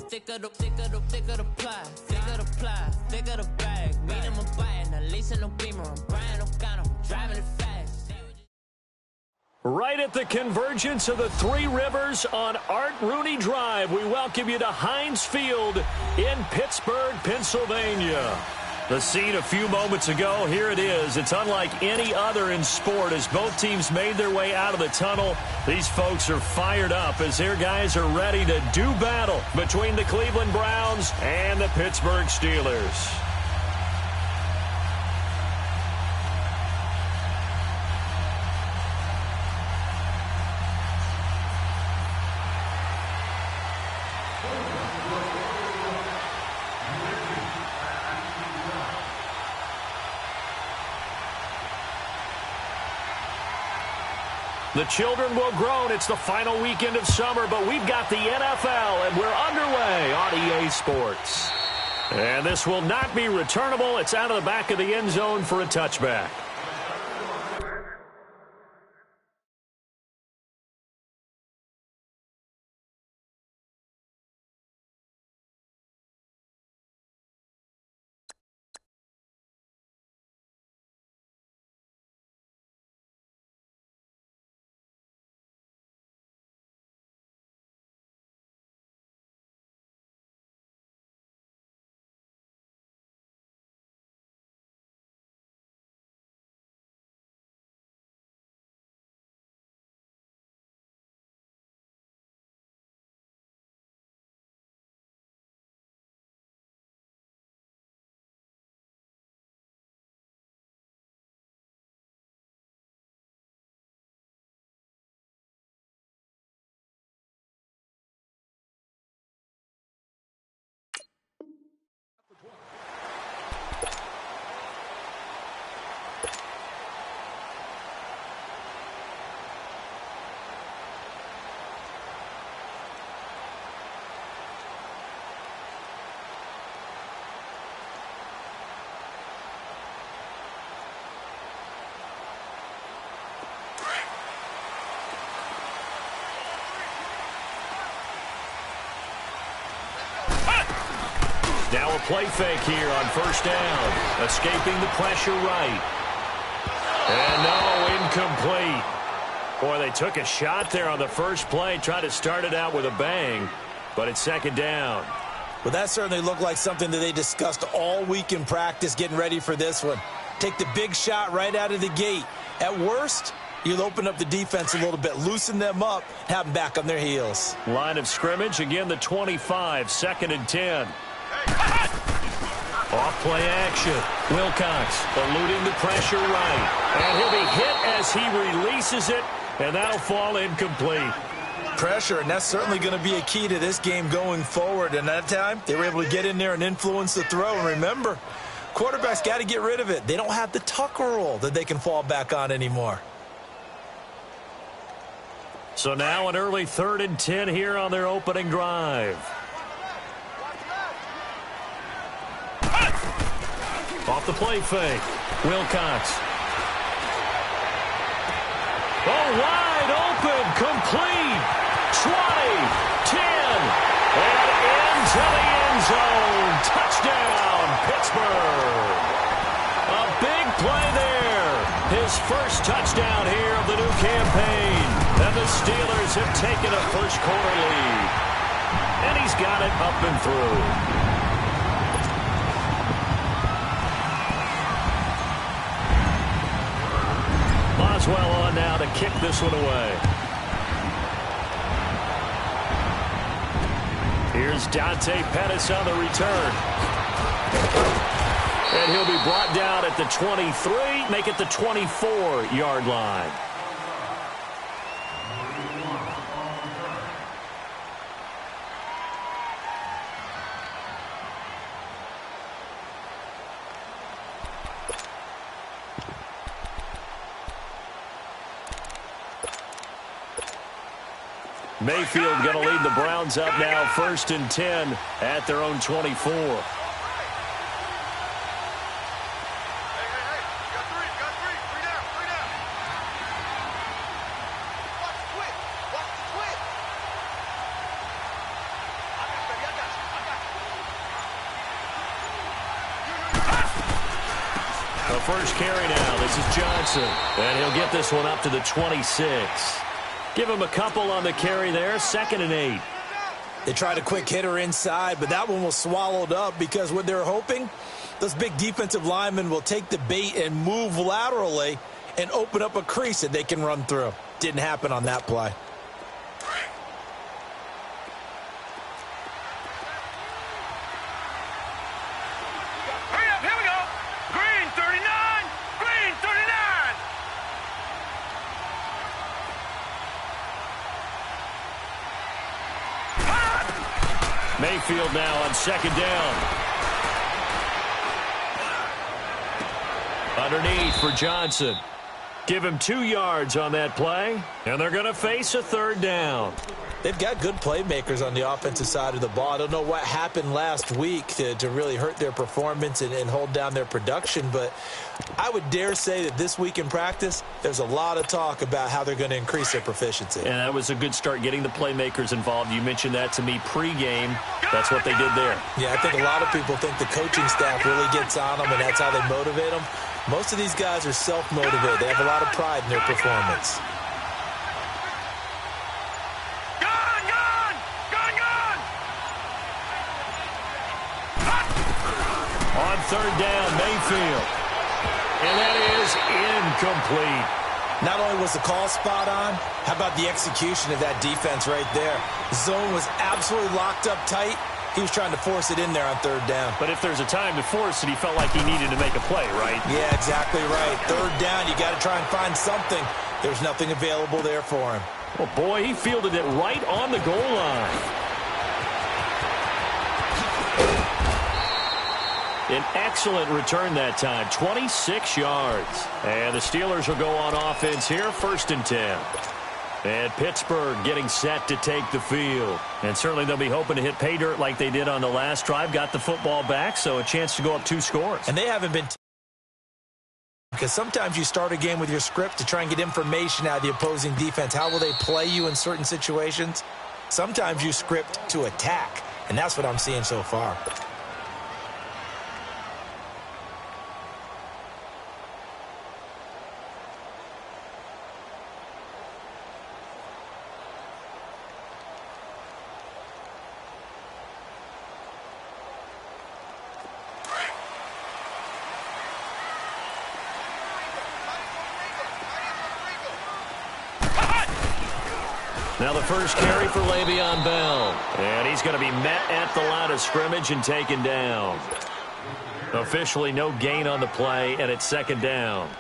thicker the pie, thicker the bag. Meet him a bite, at least in no beamer. I'm Brian O'Connor, driving it fast. Right at the convergence of the Three Rivers on Art Rooney Drive, we welcome you to Heinz Field in Pittsburgh, Pennsylvania. The scene a few moments ago, here it is. It's unlike any other in sport as both teams made their way out of the tunnel. These folks are fired up as their guys are ready to do battle between the Cleveland Browns and the Pittsburgh Steelers. The children will groan. It's the final weekend of summer, but we've got the NFL, and we're underway on EA Sports. And this will not be returnable. It's out of the back of the end zone for a touchback. Now a play fake here on first down. Escaping the pressure right. And no, incomplete. Boy, they took a shot there on the first play. Tried to start it out with a bang, but it's second down. Well, that certainly looked like something that they discussed all week in practice getting ready for this one. Take the big shot right out of the gate. At worst, you'll open up the defense a little bit, loosen them up, have them back on their heels. Line of scrimmage, again the 25, second and 10. Off play action. Wilcox eluding the pressure right. And he'll be hit as he releases it, and that'll fall incomplete. Pressure, and that's certainly going to be a key to this game going forward. And that time, they were able to get in there and influence the throw. And remember, quarterbacks got to get rid of it. They don't have the tuck rule that they can fall back on anymore. So now an early 3rd and 10 here on their opening drive. Off the play fake. Wilcox. Oh, wide open. Complete. 20, 10, and into the end zone. Touchdown, Pittsburgh. A big play there. His first touchdown here of the new campaign. And the Steelers have taken a first quarter lead. And he's got it up and through. Boswell on now to kick this one away. Here's Dante Pettis on the return. And he'll be brought down at the 23, make it the 24-yard line. Mayfield going to lead the Browns up now, 1st and 10 at their own 24. first carry now. This is Johnson. And he'll get this one up to the 26. Give him a couple on the carry there. 2nd and 8. They tried a quick hitter inside, but that one was swallowed up because what they're hoping, those big defensive linemen will take the bait and move laterally and open up a crease that they can run through. Didn't happen on that play. Mayfield now on 2nd down. Underneath for Johnson. Give him 2 yards on that play, and they're going to face a 3rd down. They've got good playmakers on the offensive side of the ball. I don't know what happened last week to really hurt their performance and hold down their production, but I would dare say that this week in practice, there's a lot of talk about how they're going to increase their proficiency. And that was a good start, getting the playmakers involved. You mentioned that to me pregame. That's what they did there. Yeah, I think a lot of people think the coaching staff really gets on them, and that's how they motivate them. Most of these guys are self-motivated. They have a lot of pride in their performance. On 3rd down, Mayfield. And that is incomplete. Not only was the call spot on, how about the execution of that defense right there? Zone was absolutely locked up tight. He was trying to force it in there on 3rd down. But if there's a time to force it, he felt like he needed to make a play, right? Yeah, exactly right. 3rd down, you got to try and find something. There's nothing available there for him. Well, boy, he fielded it right on the goal line. An excellent return that time, 26 yards. And the Steelers will go on offense here, 1st and 10. And Pittsburgh getting set to take the field. And certainly they'll be hoping to hit pay dirt like they did on the last drive. Got the football back, so a chance to go up 2 scores. And they haven't been... Because sometimes you start a game with your script to try and get information out of the opposing defense. How will they play you in certain situations? Sometimes you script to attack, and that's what I'm seeing so far. Now the first carry for Le'Veon Bell. And he's going to be met at the line of scrimmage and taken down. Officially no gain on the play, and it's 2nd down.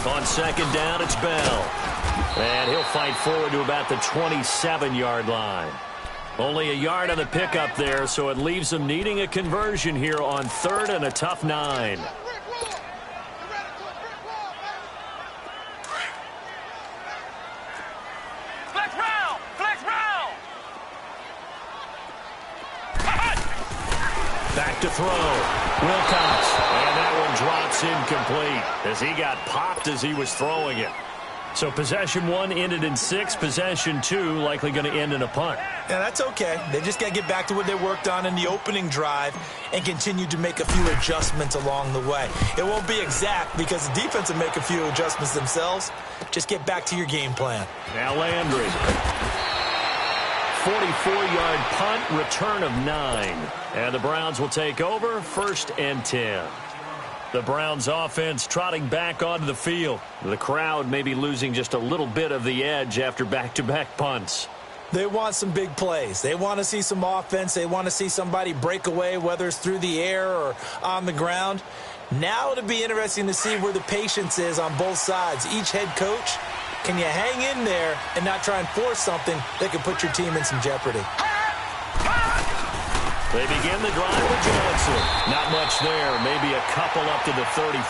On 2nd down, it's Bell. And he'll fight forward to about the 27-yard line. Only a yard on the pickup there, so it leaves them needing a conversion here on 3rd and a tough 9. Flex round! Flex round! Back to throw. Wilcox. And that one drops incomplete as he got popped as he was throwing it. So possession 1 ended in 6. Possession 2 likely going to end in a punt. Yeah, that's okay. They just got to get back to what they worked on in the opening drive and continue to make a few adjustments along the way. It won't be exact because the defense will make a few adjustments themselves. Just get back to your game plan. Now Landry. 44-yard punt, return of 9. And the Browns will take over, 1st and 10. The Browns offense trotting back onto the field. The crowd may be losing just a little bit of the edge after back-to-back punts. They want some big plays. They want to see some offense. They want to see somebody break away, whether it's through the air or on the ground. Now it'll be interesting to see where the patience is on both sides. Each head coach, can you hang in there and not try and force something that could put your team in some jeopardy? They begin the drive with Johnson. Not much there. Maybe a couple up to the 35.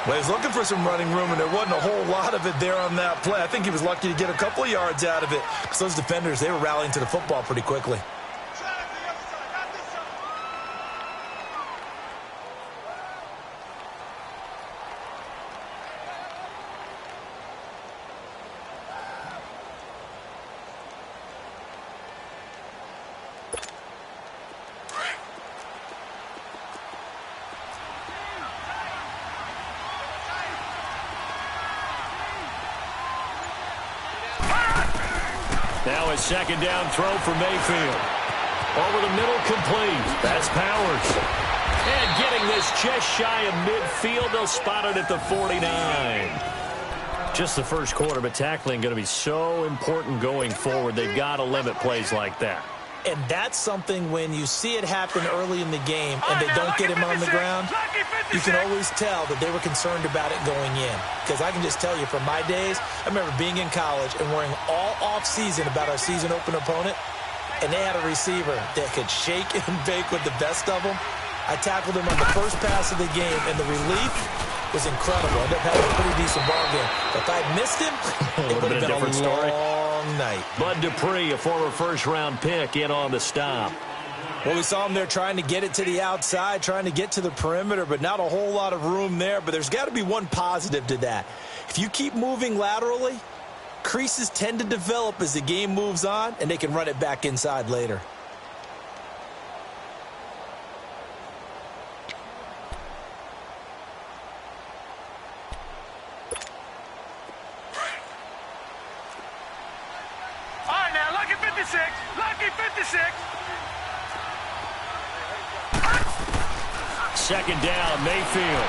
Well, he was looking for some running room, and there wasn't a whole lot of it there on that play. I think he was lucky to get a couple of yards out of it because those defenders, they were rallying to the football pretty quickly. Now a second down throw for Mayfield. Over the middle, complete. That's Powers. And getting this just shy of midfield, they'll spot it at the 49. Just the first quarter, but tackling going to be so important going forward. They've got to limit plays like that. And that's something when you see it happen early in the game and they don't get him on the ground, you can always tell that they were concerned about it going in. Because I can just tell you from my days, I remember being in college and worrying all off-season about our season open opponent, and they had a receiver that could shake and bake with the best of them. I tackled him on the first pass of the game, and the relief was incredible. I ended up having a pretty decent ball game. But if I had missed him, it would have been a long night. Bud Dupree, a former first-round pick, in on the stop. Well, we saw him there trying to get it to the outside, trying to get to the perimeter, but not a whole lot of room there. But there's got to be one positive to that. If you keep moving laterally, creases tend to develop as the game moves on, and they can run it back inside later. Second down, Mayfield.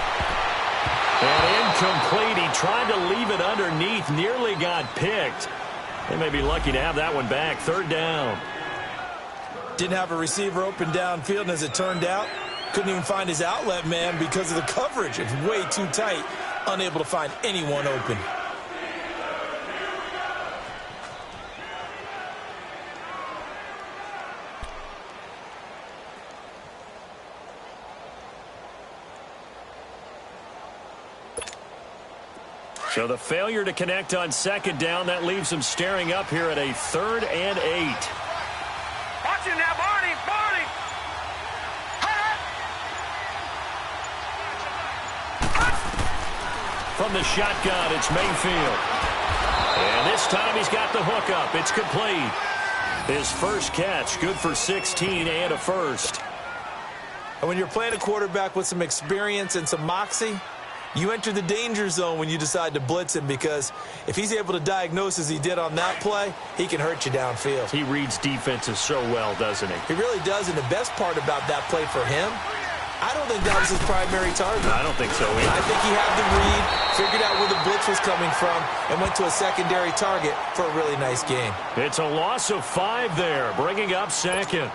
And incomplete. He tried to leave it underneath, nearly got picked. They may be lucky to have that one back. Third down. Didn't have a receiver open downfield, and as it turned out, couldn't even find his outlet man because of the coverage. It's way too tight, unable to find anyone open. So the failure to connect on second down, that leaves them staring up here at a 3rd and 8. Watch it now, Barney! Barney! From the shotgun, it's Mayfield. And this time he's got the hook up. It's complete. His first catch, good for 16 and a first. And when you're playing a quarterback with some experience and some moxie, you enter the danger zone when you decide to blitz him, because if he's able to diagnose as he did on that play, he can hurt you downfield. He reads defenses so well, doesn't he? He really does, and the best part about that play for him, I don't think that was his primary target. I don't think so either. I think he had the read, figured out where the blitz was coming from, and went to a secondary target for a really nice game. It's a loss of 5 there, bringing up second.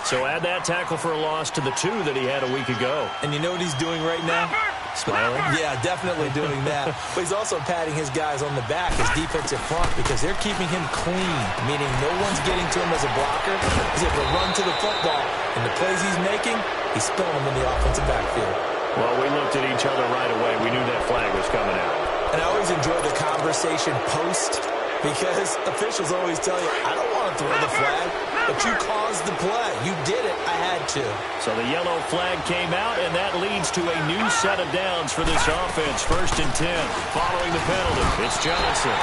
So add that tackle for a loss to the 2 that he had a week ago. And you know what he's doing right now? Smiling? Yeah, definitely doing that. But he's also patting his guys on the back, his defensive front, because they're keeping him clean, meaning no one's getting to him as a blocker. He's able to run to the football, and the plays he's making, he's spilling them in the offensive backfield. Well, we looked at each other right away. We knew that flag was coming out. And I always enjoy the conversation post, because officials always tell you, I don't want to throw the flag, but you caused the play. You did it. I had to. So the yellow flag came out, and that leads to a new set of downs for this offense. 1st and 10. Following the penalty, it's Johnson.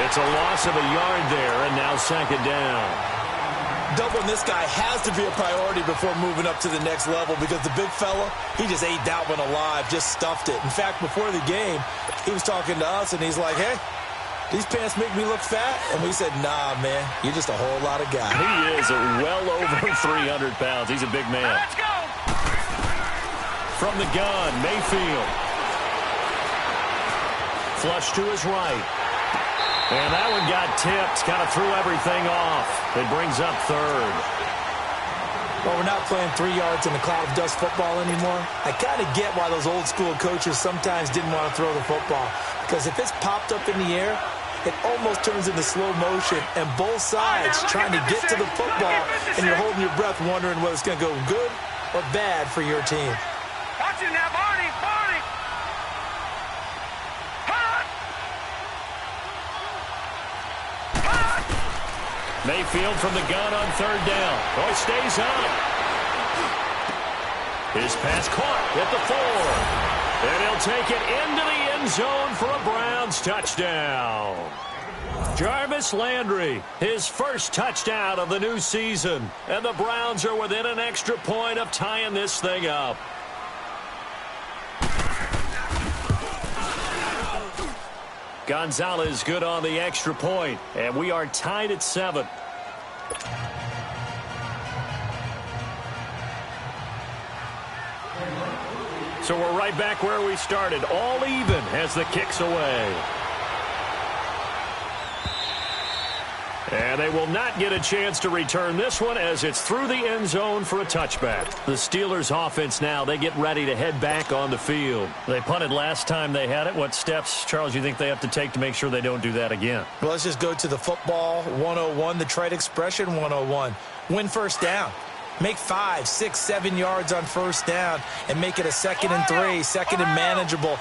It's a loss of a yard there, and now second down. Doubling this guy has to be a priority before moving up to the next level, because the big fella, he just ate that one alive, just stuffed it. In fact, before the game, he was talking to us, and he's like, hey, these pants make me look fat? And we said, nah, man, you're just a whole lot of guy. He is well over 300 pounds. He's a big man. Let's go! From the gun, Mayfield. Flush to his right. And that one got tipped, kind of threw everything off. It brings up 3rd. Well, we're not playing 3 yards in a cloud of dust football anymore. I kind of get why those old school coaches sometimes didn't want to throw the football, because if it's popped up in the air, it almost turns into slow motion, and both sides trying to get to the football, and you're holding your breath wondering whether it's going to go good or bad for your team. Watch it now, Barney! Barney! Mayfield from the gun on 3rd down. Oh, he stays on. His pass caught at the 4. And he'll take it into the end zone for a Browns touchdown. Jarvis Landry, his first touchdown of the new season. And the Browns are within an extra point of tying this thing up. Gonzalez good on the extra point, and we are tied at 7. So we're right back where we started, all even as the kick's away. And they will not get a chance to return this one as it's through the end zone for a touchback. The Steelers offense now, they get ready to head back on the field. They punted last time they had it. What steps, Charles, you think they have to take to make sure they don't do that again? Well, let's just go to the football 101, the trade expression 101. Win first down. Make 5, 6, 7 yards on first down and make it a 2nd and 3, 2nd and manageable.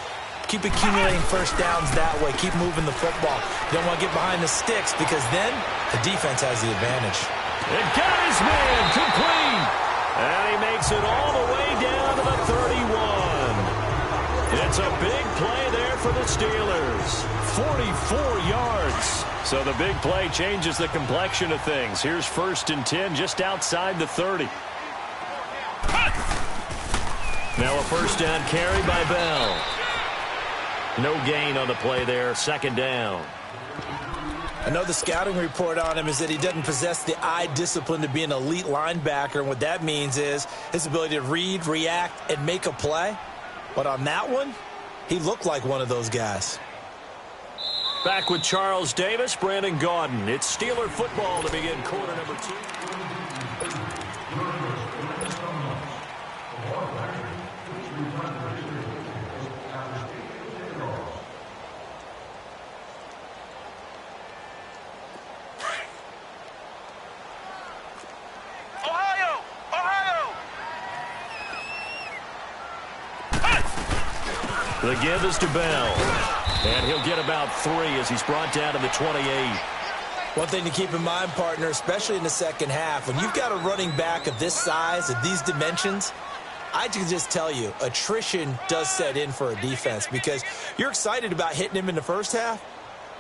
Keep accumulating first downs that way. Keep moving the football. You don't want to get behind the sticks because then the defense has the advantage. It got his man complete. And he makes it all the way down to the 31. It's a big play there for the Steelers. 44 yards. So the big play changes the complexion of things. Here's 1st and 10 just outside the 30. Now a first down carry by Bell. No gain on the play there, 2nd down. I know the scouting report on him is that he doesn't possess the eye discipline to be an elite linebacker, and what that means is his ability to read, react, and make a play. But on that one, he looked like one of those guys. Back with Charles Davis, Brandon Gaudin. It's Steeler football to begin quarter number 2. The give is to Bell. And he'll get about 3 as he's brought down to the 28. One thing to keep in mind, partner, especially in the second half, when you've got a running back of this size, of these dimensions, I can just tell you, attrition does set in for a defense because you're excited about hitting him in the first half.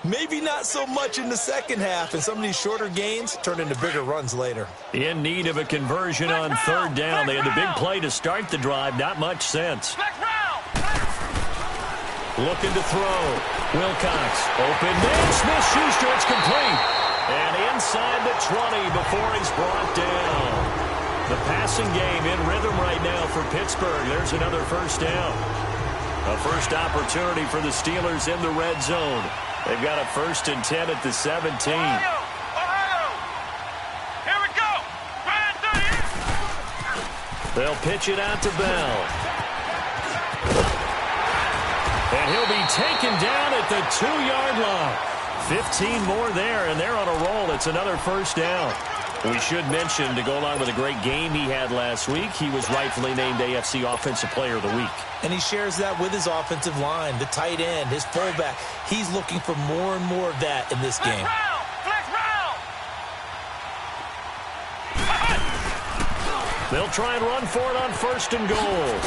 Maybe not so much in the second half, and some of these shorter gains turn into bigger runs later. In need of a conversion on 3rd down. They had the big play to start the drive. Not much sense. Looking to throw. Wilcox. Open man. Smith-Schuster. It's complete. And inside the 20 before he's brought down. The passing game in rhythm right now for Pittsburgh. There's another first down. A first opportunity for the Steelers in the red zone. They've got a 1st and 10 at the 17. Here we go. They'll pitch it out to Bell. And he'll be taken down at the 2-yard line. 15 more there, and they're on a roll. It's another first down. We should mention, to go along with a great game he had last week, he was rightfully named AFC Offensive Player of the Week. And he shares that with his offensive line, the tight end, his fullback. He's looking for more and more of that in this game. They'll try and run for it on 1st and goal.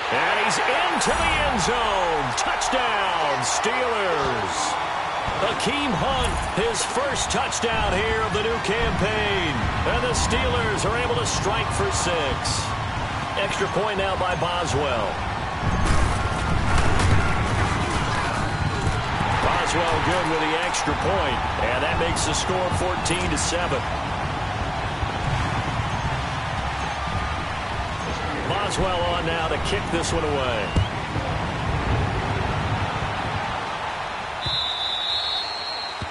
And he's into the end zone. Touchdown, Steelers. Hakeem Hunt, his first touchdown here of the new campaign. And the Steelers are able to strike for 6. Extra point now by Boswell. Boswell good with the extra point. And that makes the score 14-7. Boswell on now to kick this one away.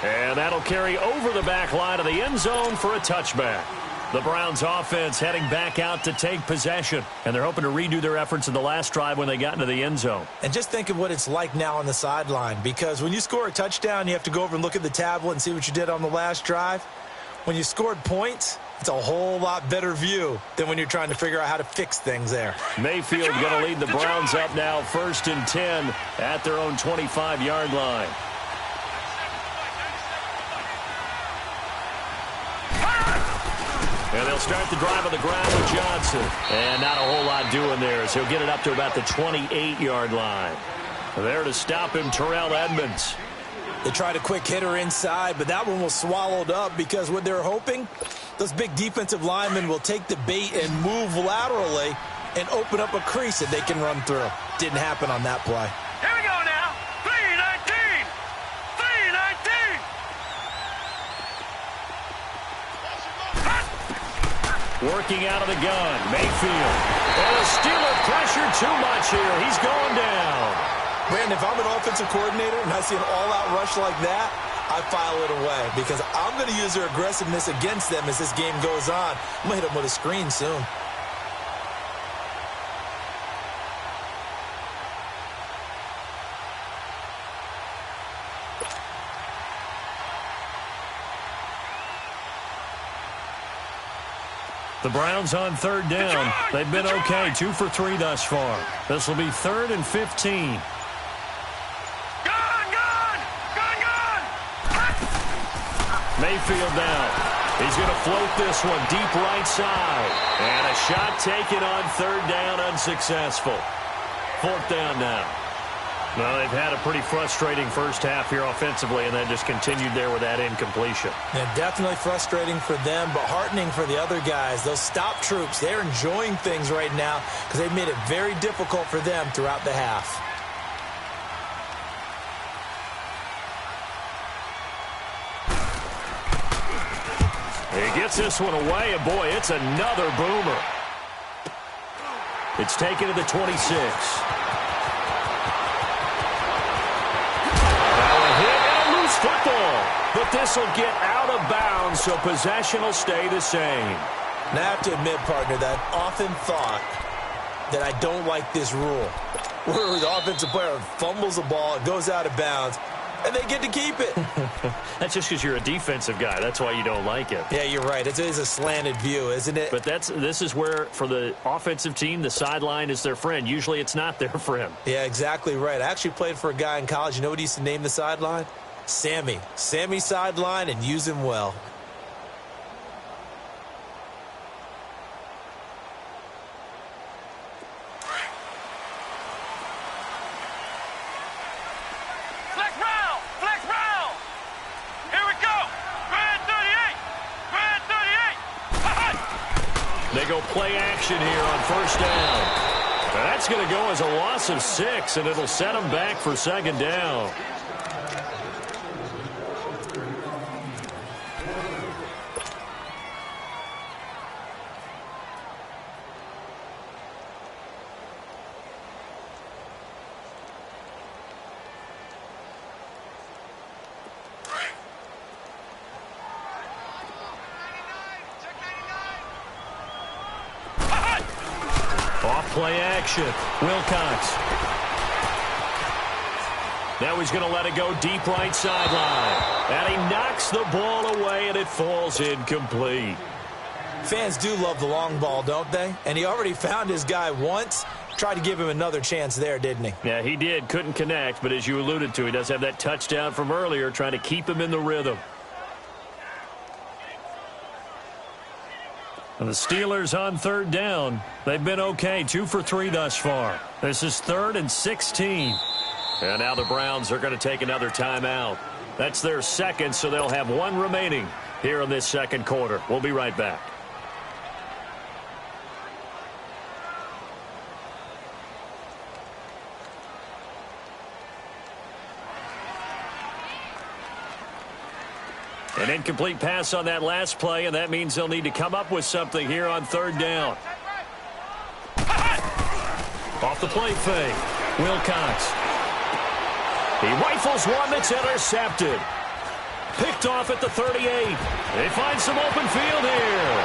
And that'll carry over the back line of the end zone for a touchback. The Browns offense heading back out to take possession. And they're hoping to redo their efforts in the last drive when they got into the end zone. And just think of what it's like now on the sideline. Because when you score a touchdown, you have to go over and look at the tablet and see what you did on the last drive. When you scored points, it's a whole lot better view than when you're trying to figure out how to fix things there. Mayfield going to lead the Browns up now 1st and 10 at their own 25-yard line. And they'll start the drive on the ground with Johnson. And not a whole lot doing there as he'll get it up to about the 28-yard line. There to stop him, Terrell Edmonds. They tried a quick hitter inside, but that one was swallowed up because what they're hoping, those big defensive linemen will take the bait and move laterally and open up a crease that they can run through. Didn't happen on that play. Here we go now. 3-19. Working out of the gun, Mayfield. And the Steeler pressure too much here. He's going down. Brandon, if I'm an offensive coordinator and I see an all-out rush like that, I file it away because I'm going to use their aggressiveness against them as this game goes on. I'm going to hit them with a screen soon. The Browns on third down. They've been okay, 2 for 3 thus far. This will be 3rd and 15. Mayfield down. He's going to float this one deep right side. And a shot taken on 3rd down, unsuccessful. 4th down now. Well, they've had a pretty frustrating first half here offensively, and then just continued there with that incompletion. Yeah, definitely frustrating for them, but heartening for the other guys. Those stop troops, they're enjoying things right now because they've made it very difficult for them throughout the half. He gets this one away, and boy, it's another boomer. It's taken to the 26. Football, but this will get out of bounds, so possession will stay the same. Now, I have to admit, partner, that I've often thought that I don't like this rule, where the offensive player fumbles the ball, it goes out of bounds, and they get to keep it. That's just because you're a defensive guy. That's why you don't like it. Yeah, you're right. It is a slanted view, isn't it? But this is where, for the offensive team, the sideline is their friend. Usually it's not their friend. Yeah, exactly right. I actually played for a guy in college. You know what he used to name the sideline? Sammy. Sammy sideline, and use him well. Flex round! Flex round! Here we go! Grand 38! Grand 38! They go play action here on 1st down. That's going to go as a loss of 6, and it'll set them back for 2nd down. Play action. Wilcox. Now he's going to let it go deep right sideline. And he knocks the ball away, and it falls incomplete. Fans do love the long ball, don't they? And he already found his guy once. Tried to give him another chance there, didn't he? Yeah, he did. Couldn't connect, but as you alluded to, he does have that touchdown from earlier, trying to keep him in the rhythm. And the Steelers on 3rd down. They've been okay, 2 for 3 thus far. This is 3rd and 16. And now the Browns are going to take another timeout. That's their 2nd, so they'll have 1 remaining here in this 2nd quarter. We'll be right back. An incomplete pass on that last play, and that means they'll need to come up with something here on 3rd down. Off the play fake. Wilcox. He rifles one that's intercepted. Picked off at the 38. They find some open field here.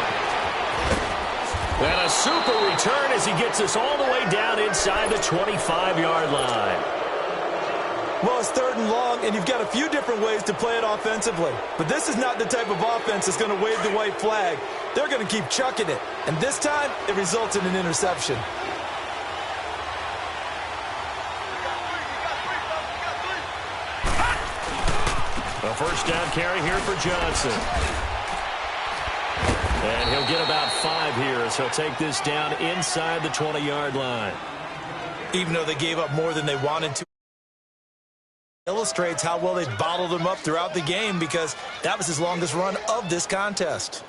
And a super return as he gets us all the way down inside the 25-yard line. Well, it's 3rd and long, and you've got a few different ways to play it offensively. But this is not the type of offense that's going to wave the white flag. They're going to keep chucking it. And this time, it results in an interception. A 1st down carry here for Johnson. And he'll get about 5 here, so he'll take this down inside the 20-yard line. Even though they gave up more than they wanted to, illustrates how well they bottled him up throughout the game because that was his longest run of this contest.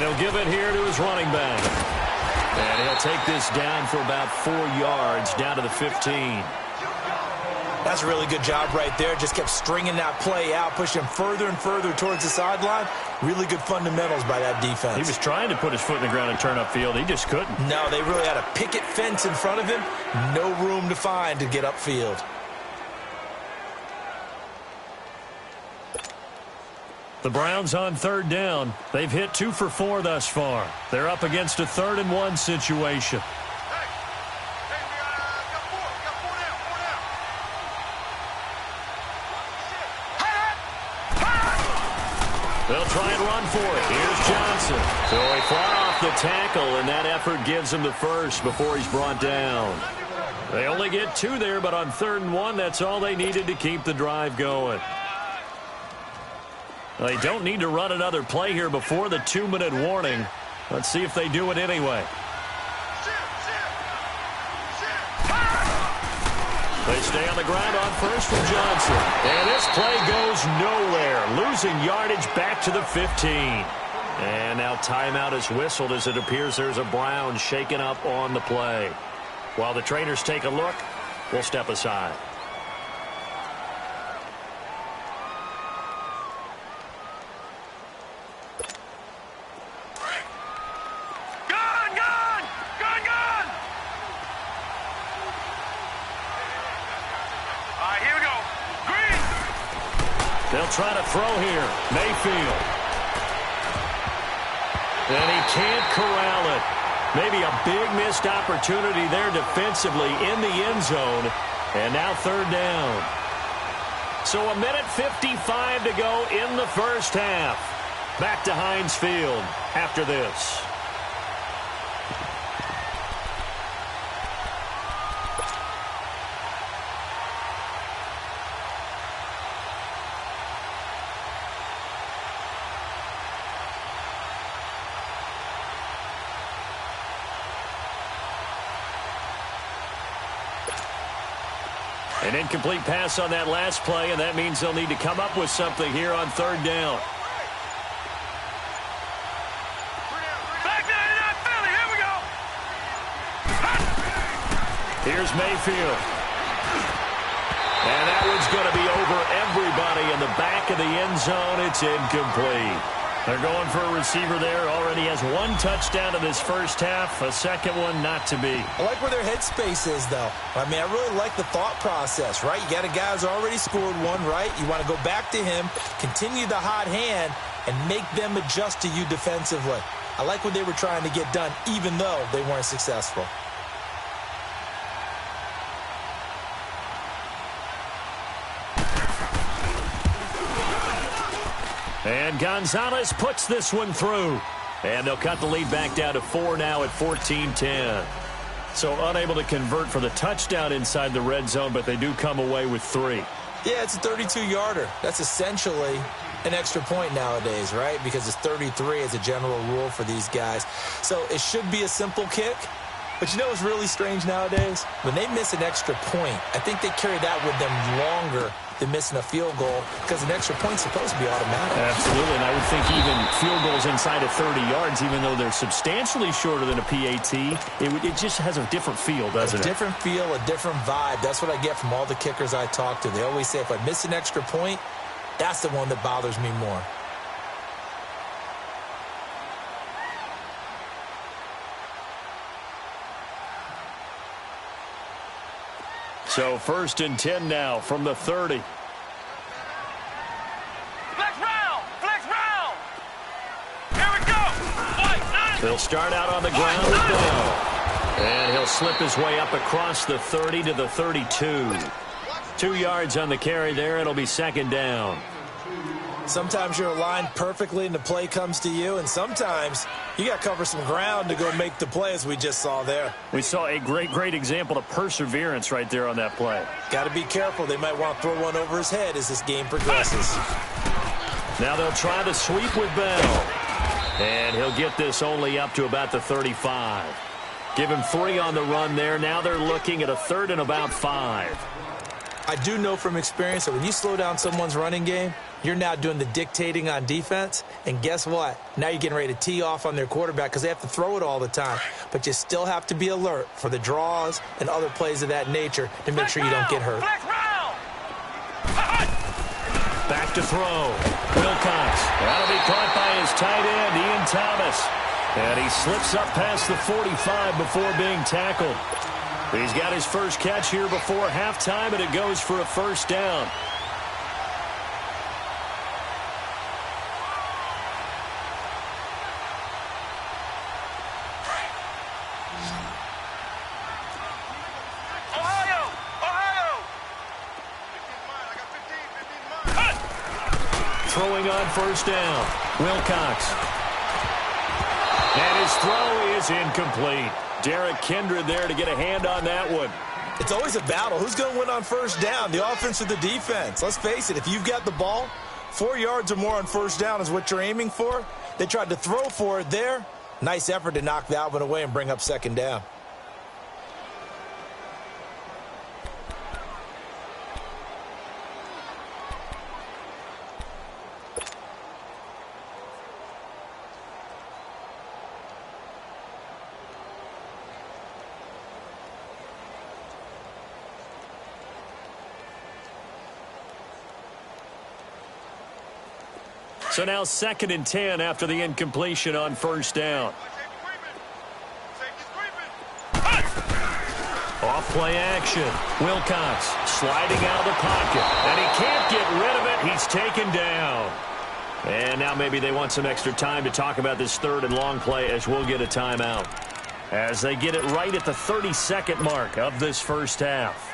And he'll give it here to his running back. And he'll take this down for about 4 yards, down to the 15. That's a really good job right there. Just kept stringing that play out, pushing further and further towards the sideline. Really good fundamentals by that defense. He was trying to put his foot in the ground and turn upfield. He just couldn't. No, they really had a picket fence in front of him. No room to find to get upfield. The Browns on 3rd down. They've hit 2 for 4 thus far. They're up against a 3rd-and-1 situation. They'll try and run for it. Here's Johnson. So he fought off the tackle, and that effort gives him the first before he's brought down. They only get 2 there, but on 3rd and 1, that's all they needed to keep the drive going. They don't need to run another play here before the 2-minute warning. Let's see if they do it anyway. They stay on the ground on first from Johnson. And this play goes nowhere. Losing yardage back to the 15. And now timeout is whistled as it appears there's a Brown shaken up on the play. While the trainers take a look, we'll step aside. They'll try to throw here. Mayfield. And he can't corral it. Maybe a big missed opportunity there defensively in the end zone. And now 3rd down. So 1:55 to go in the first half. Back to Heinz Field after this. An incomplete pass on that last play, and that means they'll need to come up with something here on 3rd down. Back down in Philly. Here we go. Here's Mayfield. And that one's going to be over everybody in the back of the end zone. It's incomplete. They're going for a receiver there. Already has 1 touchdown in this first half. A second one not to be. I like where their headspace is, though. I mean, I really like the thought process, right? You got a guy who's already scored 1, right? You want to go back to him, continue the hot hand, and make them adjust to you defensively. I like what they were trying to get done, even though they weren't successful. And Gonzalez puts this one through. And they'll cut the lead back down to 4 now at 14-10. So unable to convert for the touchdown inside the red zone, but they do come away with 3. Yeah, it's a 32-yarder. That's essentially an extra point nowadays, right? Because it's 33 as a general rule for these guys. So it should be a simple kick. But you know what's really strange nowadays? When they miss an extra point, I think they carry that with them longer than missing a field goal because an extra point's supposed to be automatic. Absolutely, and I would think even field goals inside of 30 yards, even though they're substantially shorter than a PAT, it just has a different feel, doesn't it? A different feel, a different vibe. That's what I get from all the kickers I talk to. They always say if I miss an extra point, that's the one that bothers me more. So 1st and 10 now from the 30. Flex round. Flex round. Here we go. Fight. They'll start out on the ground with Bell. And he'll slip his way up across the 30 to the 32. 2 yards on the carry there. It'll be 2nd down. Sometimes you're aligned perfectly and the play comes to you, and sometimes you got to cover some ground to go make the play, as we just saw there. We saw a great example of perseverance right there on that play. Got to be careful. They might want to throw one over his head as this game progresses. Now they'll try the sweep with Bell. And he'll get this only up to about the 35. Give him 3 on the run there. Now they're looking at a 3rd and about 5. I do know from experience that when you slow down someone's running game, You're now doing the dictating on defense, and guess what? Now you're getting ready to tee off on their quarterback because they have to throw it all the time. But you still have to be alert for the draws and other plays of that nature to make sure you don't get hurt. Back to throw. Wilcox. That'll be caught by his tight end, Ian Thomas. And he slips up past the 45 before being tackled. He's got his first catch here before halftime, and it goes for a first down. Throwing on first down, Wilcox. And his throw is incomplete. Derek Kindred there to get a hand on that one. It's always a battle. Who's going to win on first down, the offense or the defense? Let's face it, if you've got the ball, 4 yards or more on first down is what you're aiming for. They tried to throw for it there. Nice effort to knock that one away and bring up second down. So now 2nd and 10 after the incompletion on first down. Off play action. Wilcox sliding out of the pocket. And he can't get rid of it. He's taken down. And now maybe they want some extra time to talk about this 3rd and long play as we'll get a timeout. As they get it right at the 32nd mark of this first half.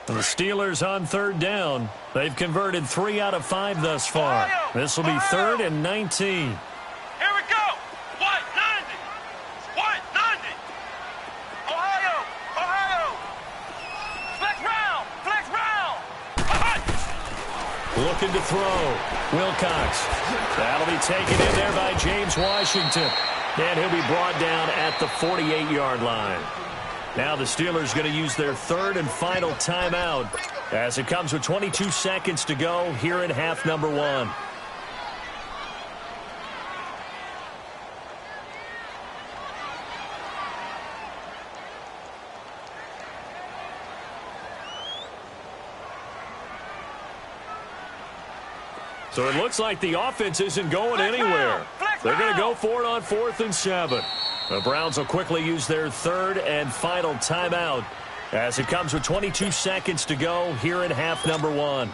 The Steelers on 3rd down. They've converted 3 out of 5 thus far. This will be 3rd and 19. Here we go. White 90. White 90. Ohio. Flex round. Looking to throw. Wilcox. That'll be taken in there by James Washington. And he'll be brought down at the 48-yard line. Now the Steelers going to use their 3rd and final timeout as it comes with 22 seconds to go here in half number 1. So it looks like the offense isn't going anywhere. They're going to go for it on 4th and 7. The Browns will quickly use their 3rd and final timeout as it comes with 22 seconds to go here in half number 1.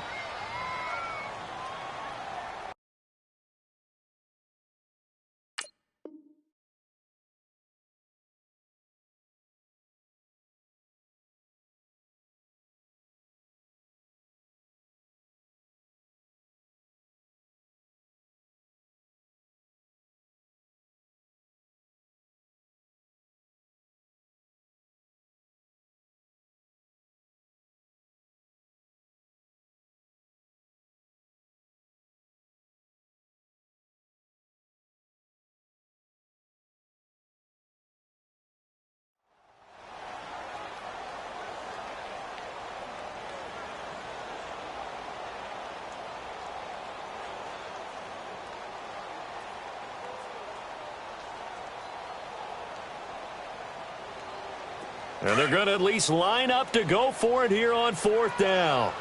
And they're going to at least line up to go for it here on 4th down.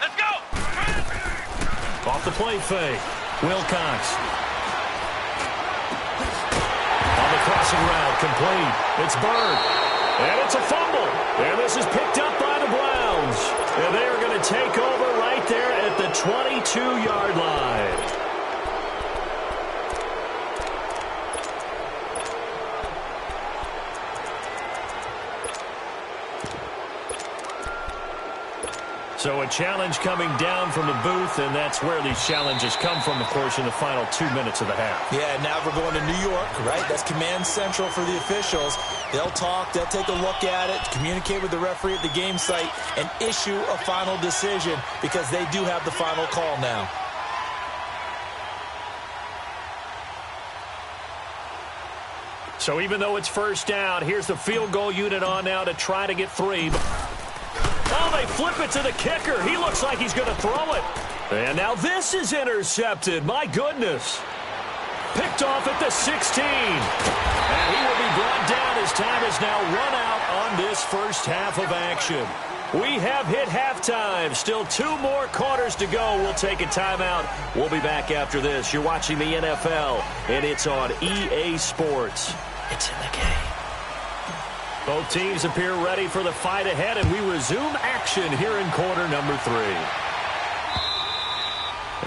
Let's go. Off the play fake. Wilcox. On the crossing route, complete. It's Bird. And it's a fumble. And this is picked up by the Browns. And they are going to take over right there at the 22-yard line. So a challenge coming down from the booth, and that's where these challenges come from, of course, in the final 2 minutes of the half. Yeah, now we're going to New York, right? That's command central for the officials. They'll talk, they'll take a look at it, communicate with the referee at the game site, and issue a final decision because they do have the final call now. So even though it's first down, here's the field goal unit on now to try to get 3. Oh, they flip it to the kicker. He looks like he's going to throw it. And now this is intercepted. My goodness. Picked off at the 16. And he will be brought down as time is now run out on this first half of action. We have hit halftime. Still 2 more quarters to go. We'll take a timeout. We'll be back after this. You're watching the NFL, and it's on EA Sports. It's in the game. Both teams appear ready for the fight ahead, and we resume action here in quarter number 3.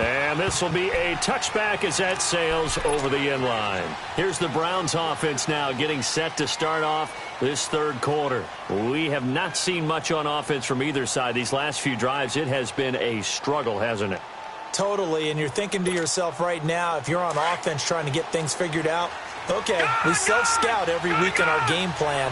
And this will be a touchback as that sails over the end line. Here's the Browns offense now getting set to start off this third quarter. We have not seen much on offense from either side. These last few drives, it has been a struggle, hasn't it? Totally, and you're thinking to yourself right now, if you're on offense trying to get things figured out, okay, we self-scout every week in our game plan.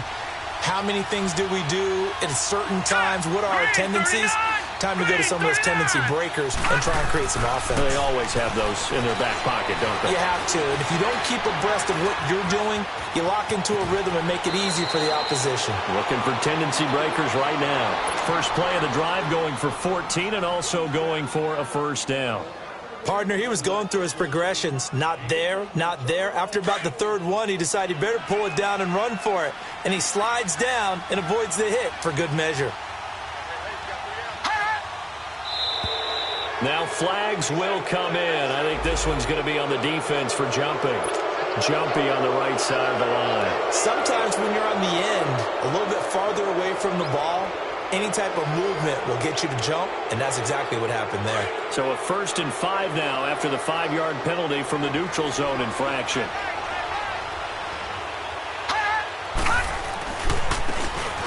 How many things do we do at certain times? What are our tendencies? Time to go to some of those tendency breakers and try and create some offense. They always have those in their back pocket, don't they? You have to. And if you don't keep abreast of what you're doing, you lock into a rhythm and make it easy for the opposition. Looking for tendency breakers right now. First play of the drive going for 14 and also going for a first down. Partner, he was going through his progressions. Not there, not there. After about the third one, he decided he better pull it down and run for it. And he slides down and avoids the hit for good measure. Now flags will come in. I think this one's going to be on the defense for jumping. Jumpy on the right side of the line. Sometimes when you're on the end, a little bit farther away from the ball, any type of movement will get you to jump, and that's exactly what happened there. So a 1st and 5 now after the 5-yard penalty from the neutral zone infraction.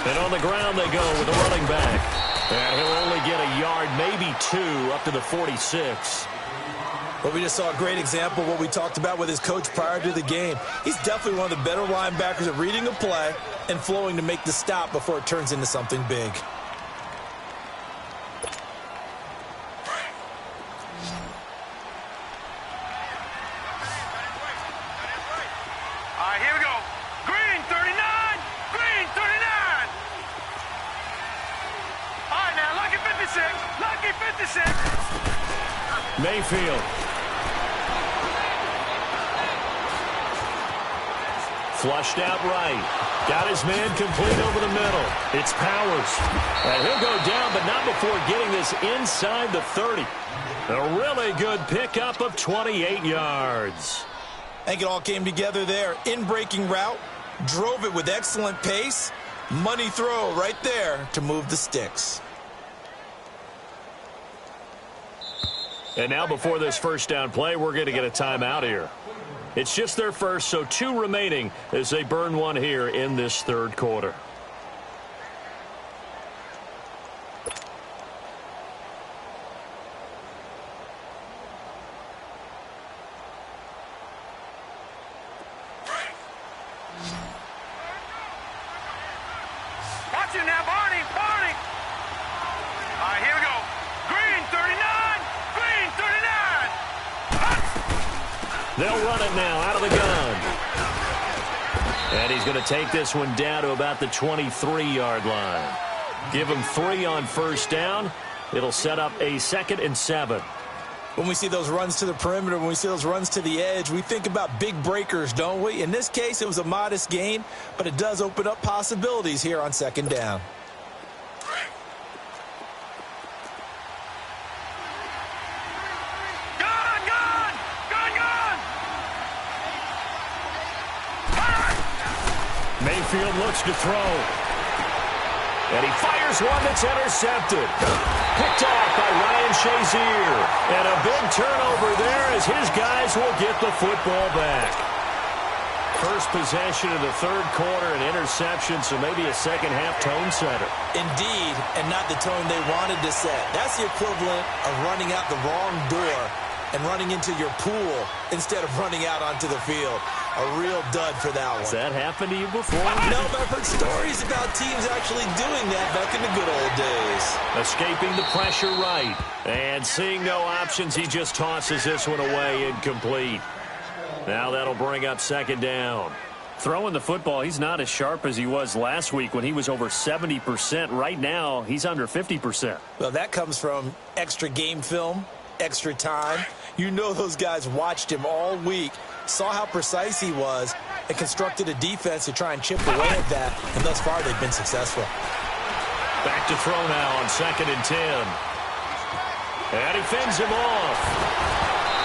And on the ground they go with a running back. And he'll only get a yard, maybe 2, up to the 46. Well, we just saw a great example of what we talked about with his coach prior to the game. He's definitely one of the better linebackers at reading a play and flowing to make the stop before it turns into something big. All right, here we go. Green, 39. Green, 39. All right, now, lucky 56. Lucky 56. Mayfield. Flushed out right. Got his man complete over the middle. It's Powers. And he'll go down, but not before getting this inside the 30. A really good pickup of 28 yards. I think it all came together there. In-breaking route, drove it with excellent pace. Money throw right there to move the sticks. And now before this first down play, we're going to get a timeout here. It's just their first, so 2 remaining as they burn one here in this third quarter. Watch it now, Barney. Barney. All right, here we go. Green, 39. Green, 39. They'll run it now out of the gun. And he's going to take this one down to about the 23-yard line. Give him 3 on first down. It'll set up a 2nd and 7. When we see those runs to the perimeter, when we see those runs to the edge, we think about big breakers, don't we? In this case, it was a modest gain, but it does open up possibilities here on 2nd down. Mayfield looks to throw. And he fires one that's intercepted. Picked off by Ryan Shazier. And a big turnover there as his guys will get the football back. First possession of the third quarter, an interception, so maybe a second-half tone setter. Indeed, and not the tone they wanted to set. That's the equivalent of running out the wrong door and running into your pool instead of running out onto the field. A real dud for that one. Has that happened to you before? No, but I've heard stories about teams actually doing that back in the good old days. Escaping the pressure right. And seeing no options, he just tosses this one away incomplete. Now that'll bring up 2nd down. Throwing the football, he's not as sharp as he was last week when he was over 70%. Right now, he's under 50%. Well, that comes from extra game film, extra time. You know those guys watched him all week, saw how precise he was, and constructed a defense to try and chip away at that, and thus far they've been successful. Back to throw now on 2nd and 10. And he fends him off.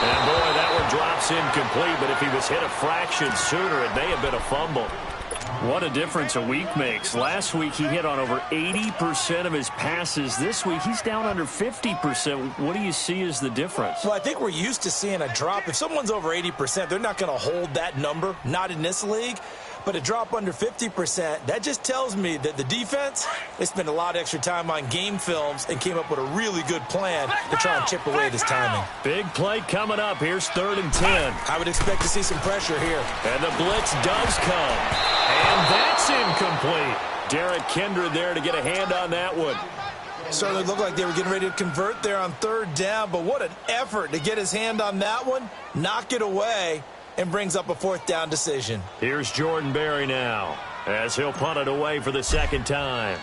And, boy, that one drops incomplete, but if he was hit a fraction sooner, it may have been a fumble. What a difference a week makes. Last week he hit on over 80% of his passes. This week he's down under 50%. What do you see as the difference? Well, I think we're used to seeing a drop. If someone's over 80%, they're not going to hold that number, not in this league. But a drop under 50%, that just tells me that the defense, they spent a lot of extra time on game films and came up with a really good plan to try and chip away this timing. Big play coming up. Here's 3rd and 10. I would expect to see some pressure here. And the blitz does come. And that's incomplete. Derek Kindred there to get a hand on that one. Certainly looked like they were getting ready to convert there on 3rd down, but what an effort to get his hand on that one, knock it away, and brings up a 4th down decision. Here's Jordan Berry now as he'll punt it away for the 2nd time.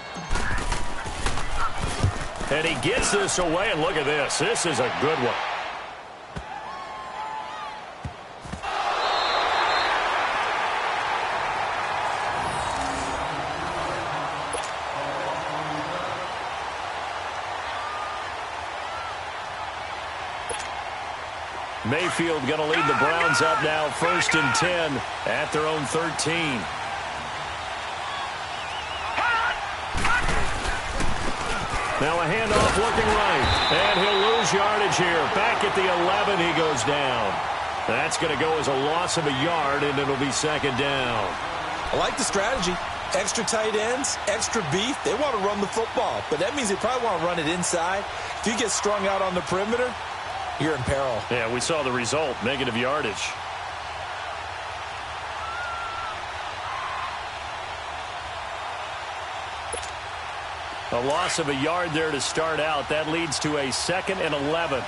And he gets this away, and look at this. This is a good one. Mayfield going to lead the Browns up now, 1st and 10 at their own 13. Now a handoff looking right, and he'll lose yardage here. Back at the 11, he goes down. That's going to go as a loss of a yard, and it'll be 2nd down. I like the strategy. Extra tight ends, extra beef. They want to run the football, but that means they probably want to run it inside. If you get strung out on the perimeter, you're in peril. Yeah, we saw the result, negative yardage. A loss of a yard there to start out. That leads to a 2nd and 11.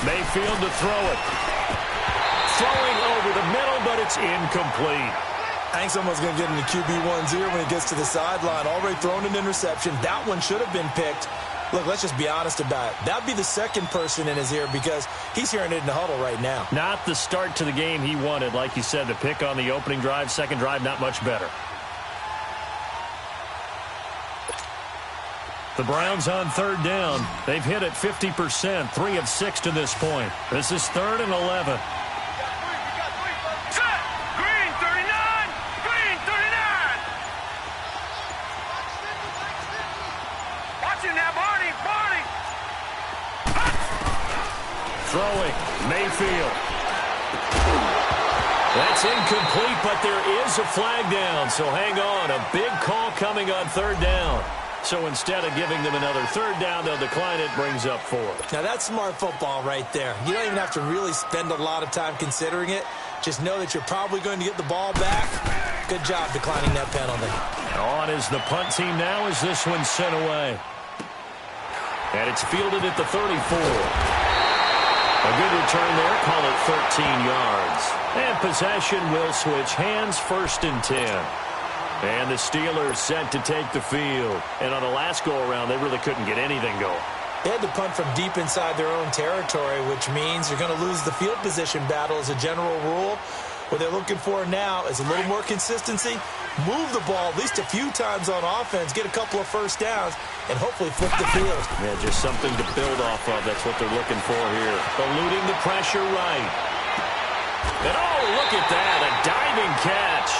Mayfield to throw it. Throwing over the middle, but it's incomplete. I think someone's going to get in the QB1's ear when he gets to the sideline. Already thrown an interception. That one should have been picked. Look, let's just be honest about it. That would be the 2nd person in his ear because he's hearing it in the huddle right now. Not the start to the game he wanted. Like you said, the pick on the opening drive, 2nd drive, not much better. The Browns on 3rd down. They've hit it 50%, 3 of 6 to this point. This is 3rd and 11. Green 39! Green 39! Watch it now, Barney! Barney! Throwing, Mayfield. That's incomplete, but there is a flag down, so hang on. A big call coming on 3rd down. So instead of giving them another 3rd down, they'll decline it, brings up 4. Now that's smart football right there. You don't even have to really spend a lot of time considering it. Just know that you're probably going to get the ball back. Good job declining that penalty. On is the punt team now as this one's sent away. And it's fielded at the 34. A good return there, call it 13 yards. And possession will switch hands, 1st and 10. And the Steelers set to take the field. And on the last go-around, they really couldn't get anything going. They had to punt from deep inside their own territory, which means you're going to lose the field position battle as a general rule. What they're looking for now is a little more consistency, move the ball at least a few times on offense, get a couple of 1st downs, and hopefully flip the field. Yeah, just something to build off of. That's what they're looking for here. Eluding the pressure right. And oh, look at that, a diving catch.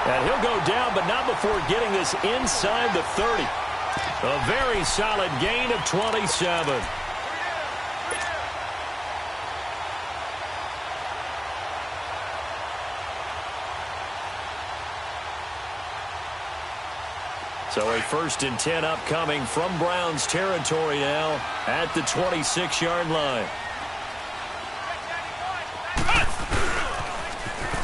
And he'll go down, but not before getting this inside the 30. A very solid gain of 27. So a 1st and 10 upcoming from Browns territory now at the 26-yard line.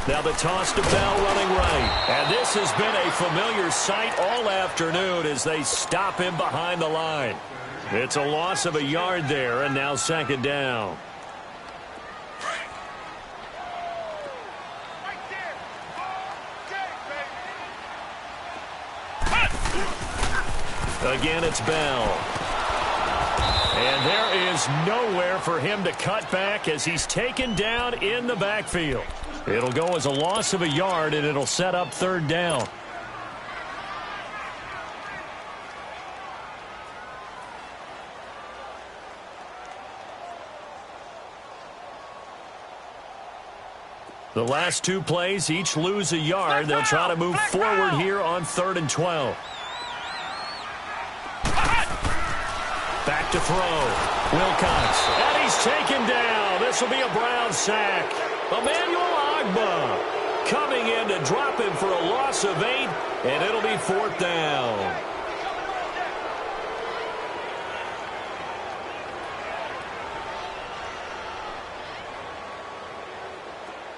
Now the toss to Bell running right. And this has been a familiar sight all afternoon as they stop him behind the line. It's a loss of a yard there, and now second down. Again, it's Bell. And there is nowhere for him to cut back as he's taken down in the backfield. It'll go as a loss of a yard, and it'll set up third down. The last two plays each lose a yard. They'll try to move forward here on 3rd and 12. Back to throw. Wilcox. And he's taken down. This will be a Brown sack. Emmanuel Agba coming in to drop him for a loss of 8, and it'll be 4th down.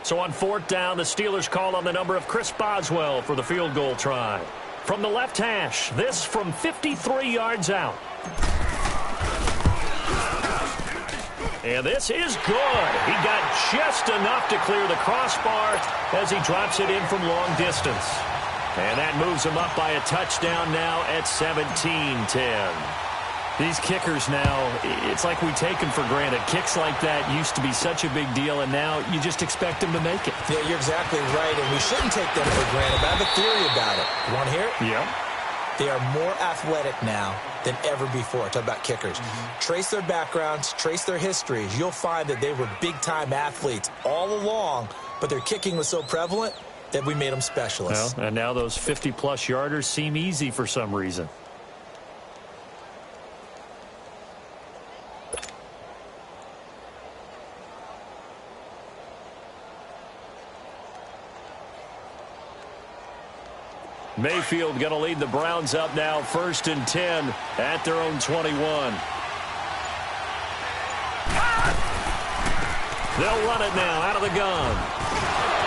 So on 4th down, the Steelers call on the number of Chris Boswell for the field goal try. From the left hash, this from 53 yards out. And this is good. He got just enough to clear the crossbar as he drops it in from long distance. And that moves him up by a touchdown now at 17-10. These kickers now, it's like we take them for granted. Kicks like that used to be such a big deal, and now you just expect them to make it. Yeah, you're exactly right, and we shouldn't take them for granted, but I have a theory about it. You want to hear it? Yeah. They are more athletic now than ever before. Talk about kickers. Trace their backgrounds, trace their histories. You'll find that they were big-time athletes all along, but their kicking was so prevalent that we made them specialists. Well, and now those 50-plus yarders seem easy for some reason. Mayfield going to lead the Browns up now, 1st and 10 at their own 21. They'll run it now out of the gun.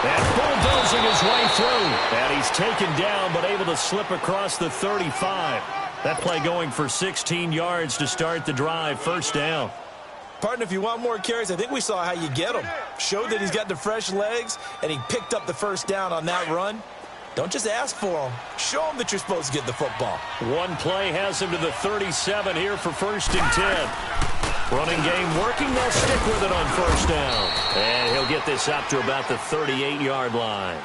And bulldozing his way through. And he's taken down but able to slip across the 35. That play going for 16 yards to start the drive, 1st down. Partner, if you want more carries, I think we saw how you get them. Showed that he's got the fresh legs, and he picked up the 1st down on that run. Don't just ask for them. Show them that you're supposed to get the football. One play has him to the 37 here for 1st and 10. Running game working. They'll stick with it on 1st down. And he'll get this up to about the 38-yard line.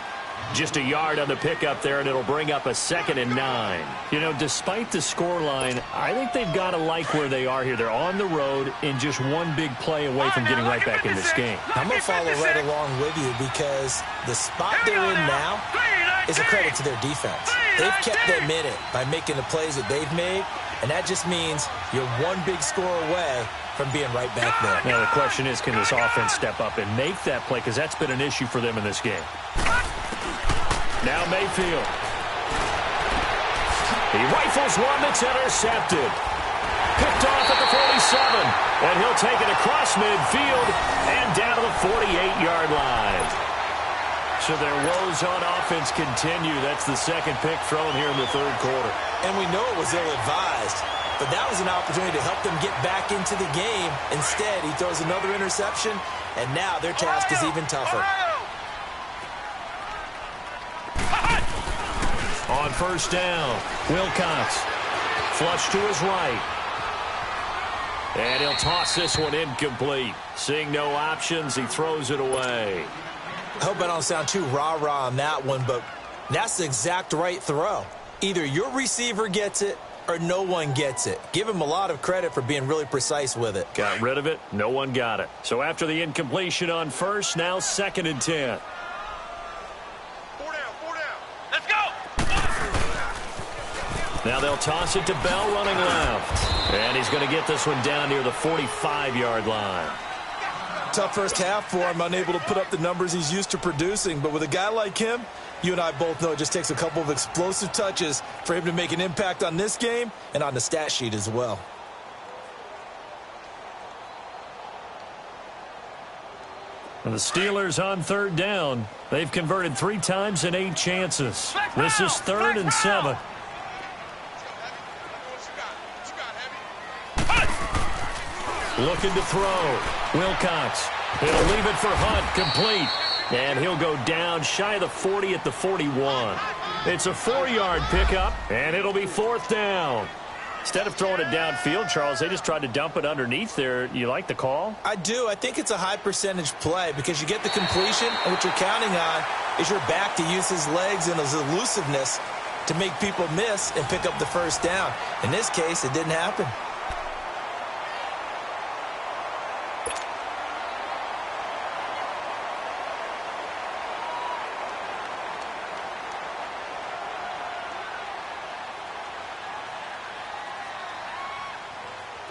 Just a yard on the pickup there, and it'll bring up a 2nd and 9. You know, despite the scoreline, I think they've got to like where they are here. They're on the road and just one big play away from getting right back in this game. I'm going to follow right along with you because the spot they're in now is a credit to their defense. They've kept them in it by making the plays that they've made, and that just means you're one big score away from being right back there. Now, the question is, can this offense step up and make that play? Because that's been an issue for them in this game. Now Mayfield. He rifles one that's intercepted. Picked off at the 47. And he'll take it across midfield and down to the 48-yard line. So their woes on offense continue. That's the 2nd pick thrown here in the 3rd quarter. And we know it was ill-advised. But that was an opportunity to help them get back into the game. Instead, he throws another interception, and now their task is even tougher. On 1st down, Wilcox. Flush to his right. And he'll toss this one incomplete. Seeing no options, he throws it away. I hope I don't sound too rah-rah on that one, but that's the exact right throw. Either your receiver gets it or no one gets it. Give him a lot of credit for being really precise with it. Got rid of it. No one got it. So after the incompletion on 1st, now 2nd and 10. Now they'll toss it to Bell running left. And he's going to get this one down near the 45-yard line. Tough first half for him, unable to put up the numbers he's used to producing. But with a guy like him, you and I both know it just takes a couple of explosive touches for him to make an impact on this game and on the stat sheet as well. And the Steelers on third down. They've converted 3 times in 8 chances. This is 3rd and 7. Looking to throw. Wilcox. He'll leave it for Hunt. Complete. And he'll go down shy of the 40 at the 41. It's a 4-yard pickup, and it'll be 4th down. Instead of throwing it downfield, Charles, they just tried to dump it underneath there. You like the call? I do. I think it's a high percentage play because you get the completion, and what you're counting on is your back to use his legs and his elusiveness to make people miss and pick up the first down. In this case, it didn't happen.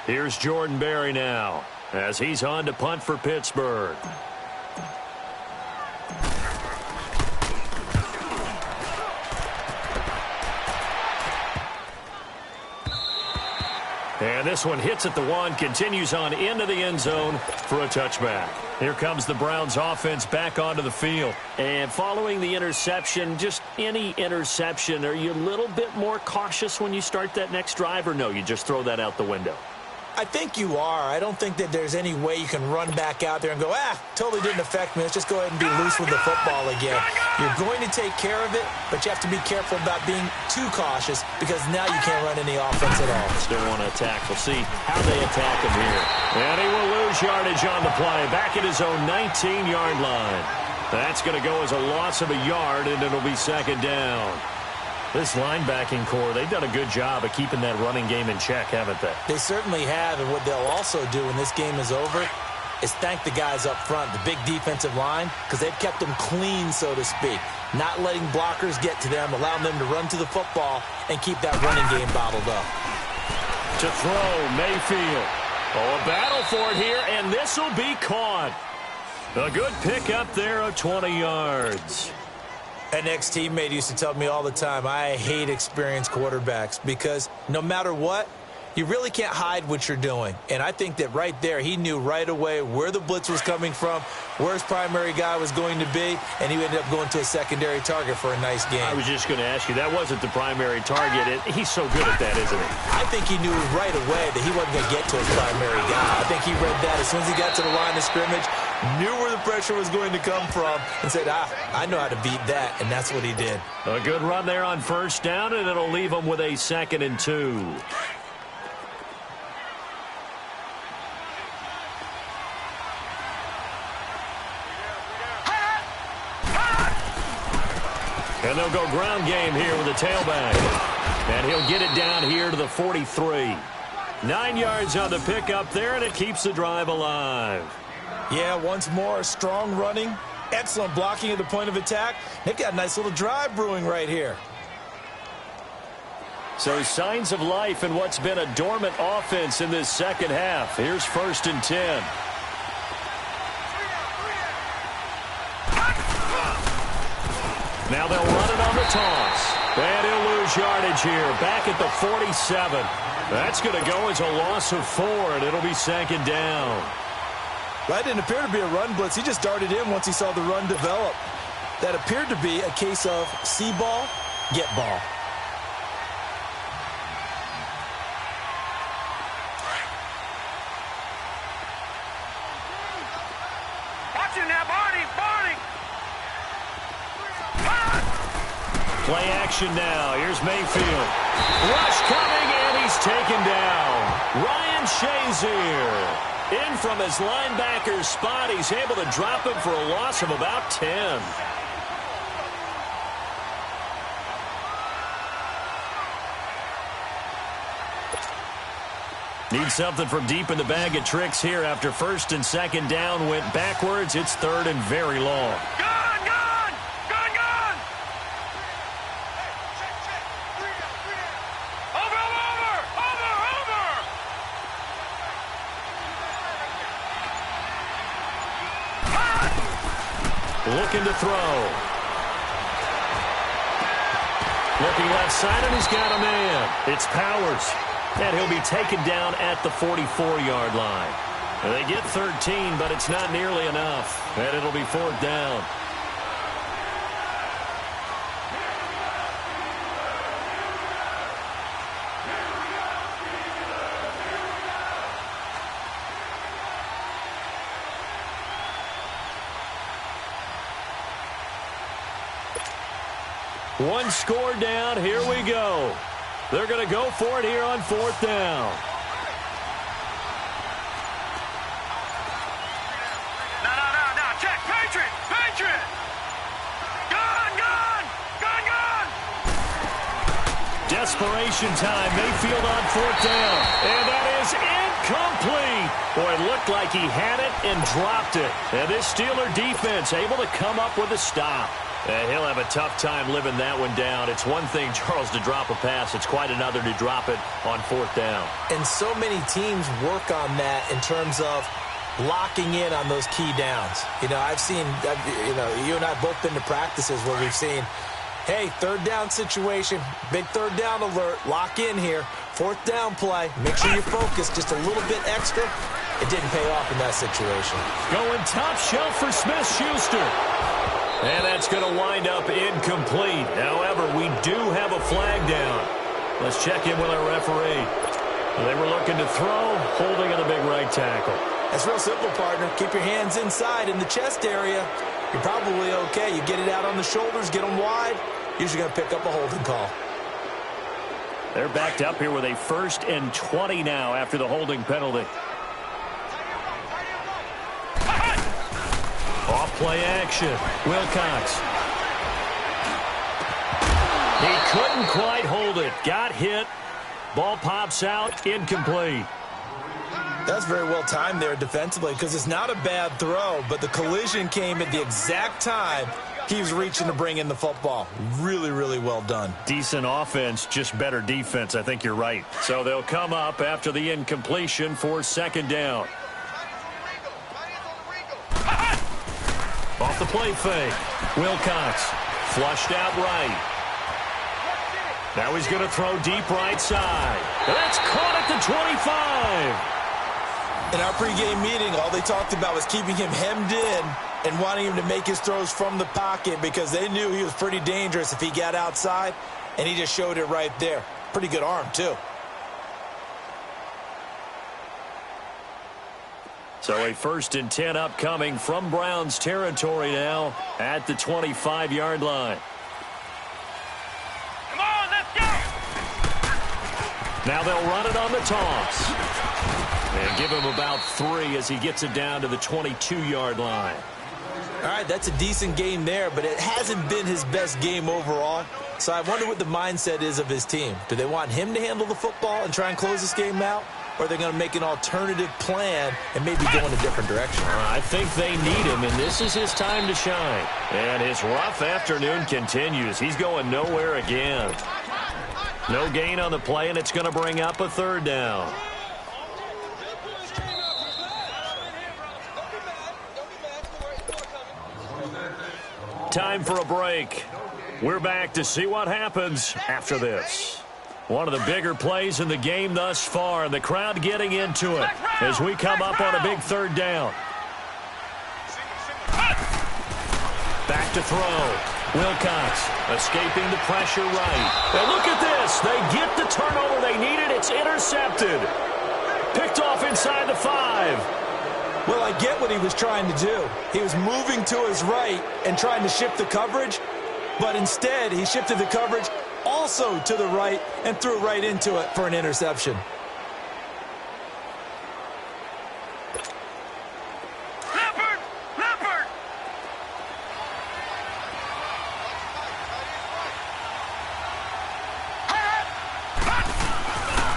Here's Jordan Berry now as he's on to punt for Pittsburgh. And this one hits at the 1, continues on into the end zone for a touchback. Here comes the Browns offense back onto the field. And following the interception, just any interception, are you a little bit more cautious when you start that next drive, or no, you just throw that out the window? I think you are. I don't think that there's any way you can run back out there and go, totally didn't affect me. Let's just go ahead and be loose with the football again. You're going to take care of it, but you have to be careful about being too cautious because now you can't run any offense at all. Still want to attack. We'll see how they attack him here. And he will lose yardage on the play. Back at his own 19-yard line. That's going to go as a loss of a yard, and it'll be 2nd down. This linebacking core, they've done a good job of keeping that running game in check, haven't they? They certainly have, and what they'll also do when this game is over is thank the guys up front, the big defensive line, because they've kept them clean, so to speak. Not letting blockers get to them, allowing them to run to the football and keep that running game bottled up. To throw, Mayfield. Oh, a battle for it here, and this will be caught. A good pickup there of 20 yards. An ex-teammate used to tell me all the time, I hate experienced quarterbacks because no matter what, you really can't hide what you're doing. And I think that right there, he knew right away where the blitz was coming from, where his primary guy was going to be, and he ended up going to a secondary target for a nice game. I was just going to ask you, that wasn't the primary target. He's so good at that, isn't he? I think he knew right away that he wasn't going to get to his primary guy. I think he read that as soon as he got to the line of scrimmage, knew where the pressure was going to come from, and said, I know how to beat that, and that's what he did. A good run there on 1st down, and it'll leave him with a 2nd and 2. And they'll go ground game here with a tailback. And he'll get it down here to the 43. 9 yards on the pickup there, and it keeps the drive alive. Yeah, once more, strong running, excellent blocking at the point of attack. They've got a nice little drive brewing right here. So signs of life in what's been a dormant offense in this second half. Here's 1st and 10. Now they'll run it on the toss. And he'll lose yardage here. Back at the 47. That's going to go as a loss of 4, and it'll be 2nd down. That didn't appear to be a run blitz. He just darted in once he saw the run develop. That appeared to be a case of see ball, get ball. Watch him now, Barney! Play action now. Here's Mayfield. Rush coming, and he's taken down. Ryan Shazier. In from his linebacker's spot. He's able to drop him for a loss of about 10. Need something from deep in the bag of tricks here after 1st and 2nd down went backwards. It's 3rd and very long. Looking to throw. Looking left side, and he's got a man. It's Powers. And he'll be taken down at the 44-yard line. They get 13, but it's not nearly enough. And it'll be 4th down. One score down. Here we go. They're going to go for it here on 4th down. No. Check. Patriot. Gun. Desperation time. Mayfield on 4th down. And that is incomplete. Boy, it looked like he had it and dropped it. And this Steeler defense able to come up with a stop. And he'll have a tough time living that one down. It's one thing, Charles, to drop a pass. It's quite another to drop it on 4th down. And so many teams work on that in terms of locking in on those key downs. I've seen, you and I both been to practices where we've seen, hey, 3rd down situation, big 3rd down alert, lock in here, 4th down play, make sure you focus just a little bit extra. It didn't pay off in that situation. Going top shelf for Smith-Schuster. And that's going to wind up incomplete. However, we do have a flag down. Let's check in with our referee. They were looking to throw, holding in the big right tackle. That's real simple, partner. Keep your hands inside in the chest area. You're probably okay. You get it out on the shoulders, get them wide. Usually going to pick up a holding call. They're backed up here with a 1st and 20 now after the holding penalty. Off-play action. Wilcox. He couldn't quite hold it. Got hit. Ball pops out. Incomplete. That's very well timed there defensively because it's not a bad throw, but the collision came at the exact time he was reaching to bring in the football. Really, really well done. Decent offense, just better defense. I think you're right. So they'll come up after the incompletion for 2nd down. Off the play fake. Wilcox flushed out right. Now he's going to throw deep right side. That's caught at the 25. In our pregame meeting, all they talked about was keeping him hemmed in and wanting him to make his throws from the pocket because they knew he was pretty dangerous if he got outside, and he just showed it right there. Pretty good arm, too. So a 1st and 10 upcoming from Browns territory now at the 25-yard line. Come on, let's go! Now they'll run it on the toss. And give him about 3 as he gets it down to the 22-yard line. All right, that's a decent game there, but it hasn't been his best game overall. So I wonder what the mindset is of his team. Do they want him to handle the football and try and close this game out? Or are they going to make an alternative plan and maybe go in a different direction? I think they need him, and this is his time to shine. And his rough afternoon continues. He's going nowhere again. No gain on the play, and it's going to bring up a 3rd down. Time for a break. We're back to see what happens after this. One of the bigger plays in the game thus far, and the crowd getting into it as we come up on a big 3rd down. Back to throw. Wilcox escaping the pressure right. And look at this. They get the turnover they needed. It's intercepted. Picked off inside the 5. Well, I get what he was trying to do. He was moving to his right and trying to shift the coverage, but instead he shifted the coverage also to the right and threw right into it for an interception. Leopard!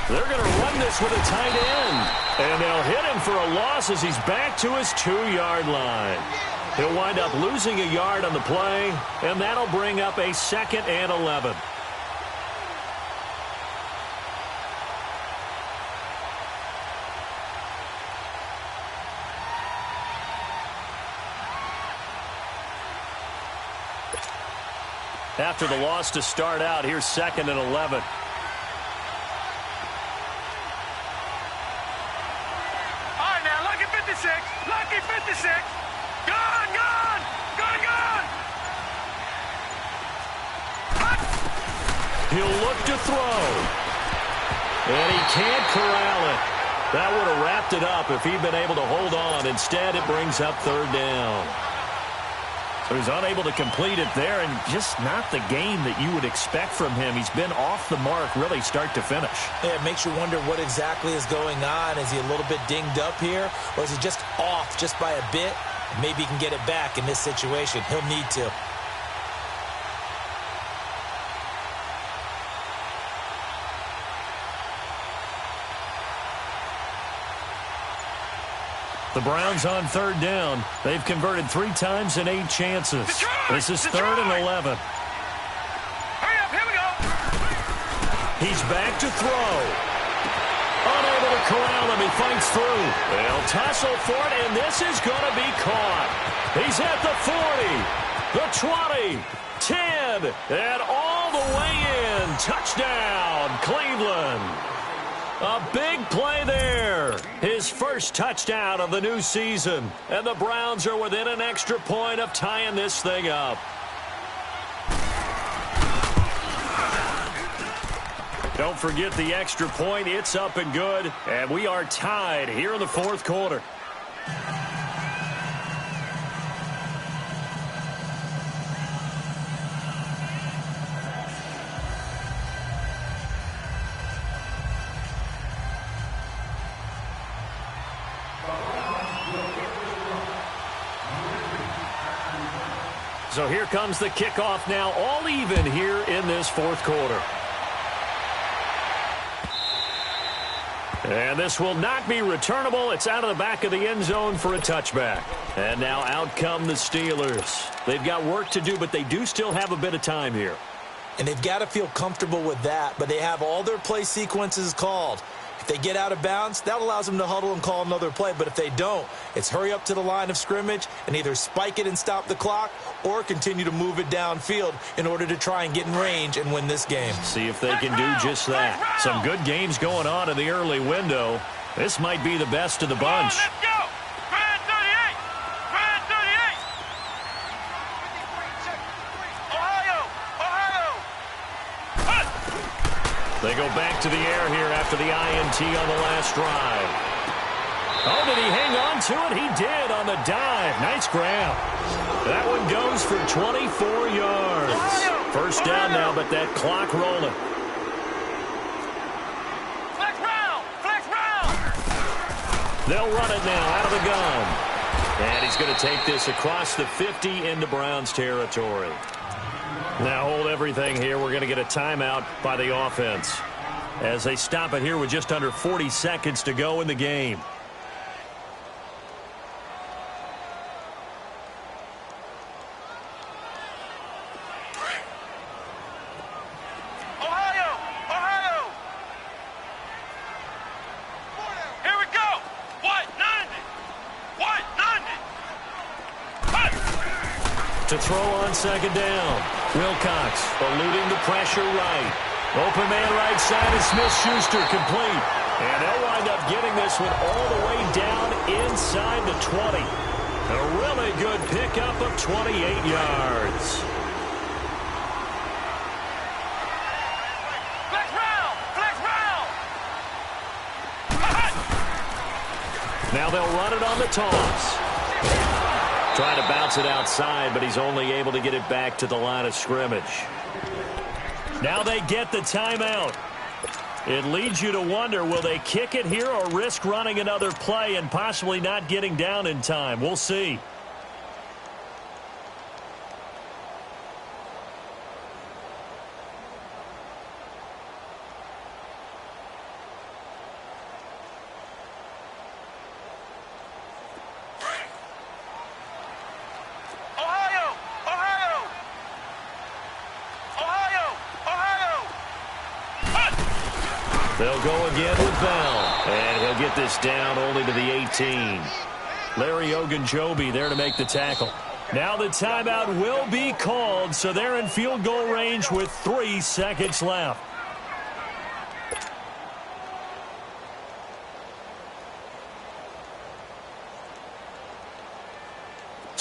They're going to run this with a tight end. And they'll hit him for a loss as he's back to his 2-yard line. He'll wind up losing a yard on the play, and that'll bring up a 2nd and 11. After the loss to start out, here's 2nd and 11. All right, now look at He'll look to throw. And he can't corral it. That would have wrapped it up if he'd been able to hold on. Instead, it brings up third down. So he's unable to complete it there, and just not the game that you would expect from him. He's been off the mark really start to finish. Yeah, it makes you wonder what exactly is going on. Is he a little bit dinged up here, or is he just off just by a bit? Maybe he can get it back in this situation. He'll need to. The Browns on third down. They've converted 3 times in 8 chances. This is third and 11. Hurry up, here we go. He's back to throw. Unable to corral him. He fights through. They'll tussle for it, and this is going to be caught. He's at the 40, the 20, 10, and all the way in. Touchdown, Cleveland. A big play there. His first touchdown of the new season. And the Browns are within an extra point of tying this thing up. Don't forget the extra point. It's up and good. And we are tied here in the fourth quarter. So here comes the kickoff now, all even here in this fourth quarter. And this will not be returnable. It's out of the back of the end zone for a touchback. And now out come the Steelers. They've got work to do, but they do still have a bit of time here. And they've got to feel comfortable with that, but they have all their play sequences called. If they get out of bounds, that allows them to huddle and call another play. But if they don't, it's hurry up to the line of scrimmage and either spike it and stop the clock or continue to move it downfield in order to try and get in range and win this game. See if they can do just that. Some good games going on in the early window. This might be the best of the bunch. Let's go. Grand 38. Grand 38. Ohio. They go back to the air here after the INT on the last drive. Oh, did he hang on to it? He did on the dive. Nice grab. That one goes for 24 yards. First down now, but that clock rolling. Flex round. Flex round. They'll run it now out of the gun. And he's going to take this across the 50 into Browns territory. Now hold everything here. We're going to get a timeout by the offense as they stop it here with just under 40 seconds to go in the game. Ohio. Here we go. What? 90. What? 90. To throw on second down. Wilcox eluding the pressure right. Open man right side is Smith-Schuster complete. And they'll wind up getting this one all the way down inside the 20. A really good pickup of 28 yards. Flex round. Flex round. Now they'll run it on the toss. Trying to bounce it outside, but he's only able to get it back to the line of scrimmage. Now they get the timeout. It leads you to wonder, will they kick it here or risk running another play and possibly not getting down in time? We'll see. They'll go again with Bell. And he'll get this down only to the 18. Larry Ogunjobi there to make the tackle. Now the timeout will be called, so they're in field goal range with 3 seconds left.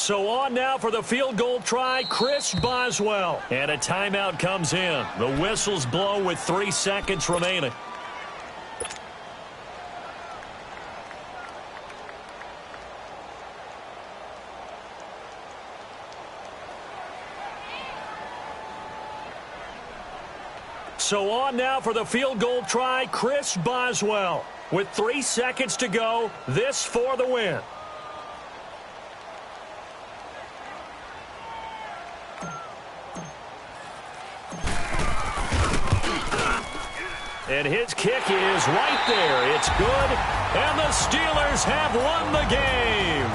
So on now for the field goal try, Chris Boswell. And a timeout comes in. The whistle's blown with 3 seconds remaining. So on now for the field goal try, Chris Boswell. With 3 seconds to go, this for the win. And his kick is right there. It's good, and the Steelers have won the game.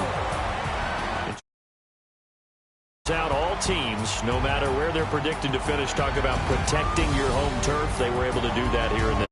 It's out all teams, no matter where they're predicted to finish. Talk about protecting your home turf. They were able to do that here in the